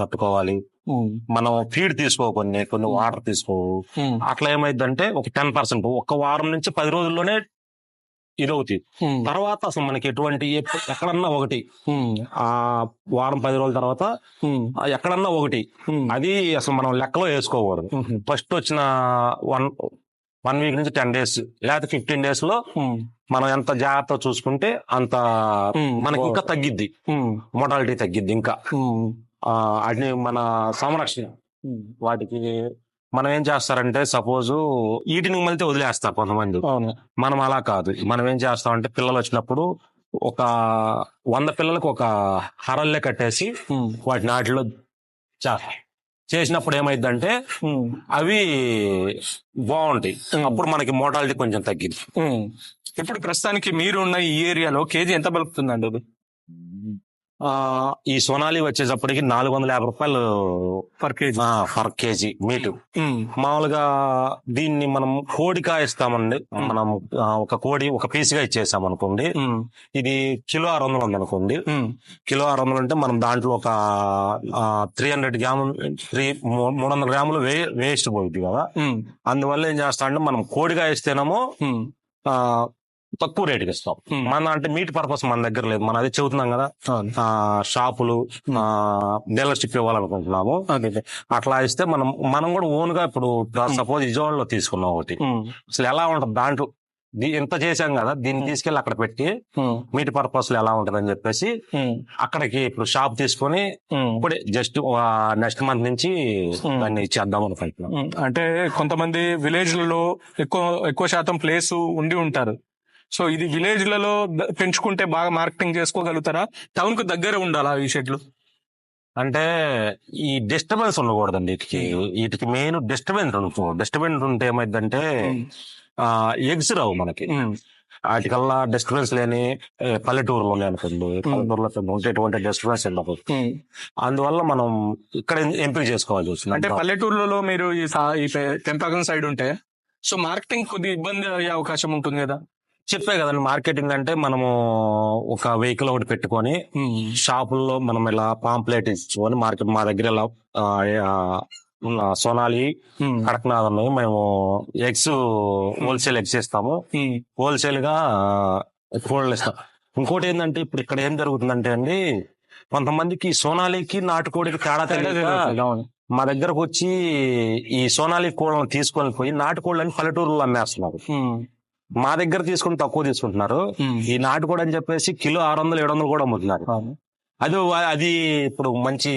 కట్టుకోవాలి. మనం ఫీడ్ తీసుకో, కొన్ని వాటర్ తీసుకో. అట్లా ఏమైందంటే ఒక 10%, ఒక వారం నుంచి 10 రోజుల్లోనే ఇదవుతాయి. తర్వాత అసలు మనకి ఎక్కడన్నా ఒకటి ఆ వారం 10 రోజుల తర్వాత ఎక్కడన్నా ఒకటి, అది అసలు మనం లెక్కలో వేసుకోకూడదు. ఫస్ట్ వచ్చిన 1 వీక్ నుంచి 10 days లేకపోతే 15 days లో మనం ఎంత జాగ్రత్త చూసుకుంటే అంత మనకి ఇంకా తగ్గిద్ది, మోటాలిటీ తగ్గిద్ది. ఇంకా అది మన సంరక్షణ. వాటికి మనం ఏం చేస్తారంటే, సపోజ్ వీటిని మళ్ళీ వదిలేస్తారు కొంతమంది. మనం అలా కాదు. మనం ఏం చేస్తామంటే, పిల్లలు వచ్చినప్పుడు ఒక 100 పిల్లలకు ఒక హరల్లే కట్టేసి వాటిని వాటిలో చేసినప్పుడు ఏమైందంటే అవి బాగుంటాయి. అప్పుడు మనకి మోటాలిటీ కొంచెం తగ్గింది. ఇప్పుడు ప్రస్తుతానికి మీరు ఉన్న ఈ ఏరియాలో కేజీ ఎంత పలుకుతుందండి అది? ఈ సోనాలి వచ్చేటప్పటికి 450 రూపాయలు పర్ కేజీ మీటు. మామూలుగా దీన్ని మనం కోడిగా ఇస్తామండి. మనం ఒక కోడి ఒక పీస్గా ఇచ్చేసాం అనుకోండి, ఇది కిలో 600 ఉంది అనుకోండి. కిలో 600 అంటే మనం దాంట్లో ఒక 300 గ్రాములు వేస్ట్ పోయింది కదా. అందువల్ల ఏం చేస్తా అంటే, మనం కోడిగా ఇస్తేనేమో తక్కువ రేటుకి ఇస్తాం. మన అంటే మీట్ పర్పస్ మన దగ్గర లేదు. మనం అదే చెబుతున్నాం కదా, షాపులు డీలర్షిప్ ఇవ్వాలనుకుంటున్నాము. అట్లా ఇస్తే మనం కూడా ఓన్ గా, ఇప్పుడు సపోజ్ విజయవాడలో తీసుకున్నాం ఒకటి, అసలు ఎలా ఉంటుంది దాంట్లో ఎంత చేశాం కదా, దీన్ని తీసుకెళ్లి అక్కడ పెట్టి మీట్ పర్పస్ లో ఎలా ఉంటది అని చెప్పేసి అక్కడికి ఇప్పుడు షాప్ తీసుకొని ఇప్పుడే జస్ట్ నెక్స్ట్ మంత్ నుంచి దాన్ని ఇచ్చేద్దాం అనుకుంటున్నాం. అంటే కొంతమంది విలేజ్లలో ఎక్కువ శాతం ప్లేస్ ఉండి ఉంటారు. సో ఇది విలేజ్లలో పెంచుకుంటే బాగా మార్కెటింగ్ చేసుకోగలుగుతారా? టౌన్ కు దగ్గర ఉండాలా ఈ షెడ్లు? అంటే ఈ డిస్టర్బెన్స్ ఉండకూడదండి. వీటికి మెయిన్ డిస్టర్బెన్స్ ఉంటే ఏమైందంటే ఎగ్స్ రావు మనకి. వాటికల్లా డిస్టర్బెన్స్ లేని పల్లెటూరులో అనుకోండి, పల్లెటూరులో ఉంటే ఎటువంటి డిస్టర్బెన్స్ ఉండదు. అందువల్ల మనం ఇక్కడ ఎంపిక చేసుకోవాల్సి వస్తుంది. అంటే పల్లెటూరులో మీరు ఈ పెంపకం సైడ్ ఉంటే సో మార్కెటింగ్ కొద్దిగా ఇబ్బంది అయ్యే అవకాశం ఉంటుంది కదా. చెప్పే కదండి, మార్కెటింగ్ అంటే మనము ఒక వెహికల్ ఒకటి పెట్టుకొని షాపుల్లో మనం ఇలా పాంప్లెట్ ఇచ్చుకొని మార్కెట్, మా దగ్గర ఇలా సోనాలి, కడక్నాథ్ ఉన్నాయి, మేము ఎగ్స్ హోల్సేల్ ఎగ్స్ ఇస్తాము. హోల్సేల్ గా కోళ్ళు ఇస్తాం. ఇంకోటి ఏంటంటే, ఇప్పుడు ఇక్కడ ఏం జరుగుతుందంటే అండి, కొంతమందికి సోనాలికి నాటుకోడికి తేడా తెలియదు. మా దగ్గరకు వచ్చి ఈ సోనాలి కోళ్ళను తీసుకొని పోయి నాటుకోళ్ళని పల్లెటూరులో అమ్మేస్తున్నారు. మా దగ్గర తీసుకుని తక్కువ తీసుకుంటున్నారు. ఈ నాటుకోడి అని చెప్పేసి కిలో 600-700 కూడా అమ్ముతున్నారు. అది ఇప్పుడు మంచి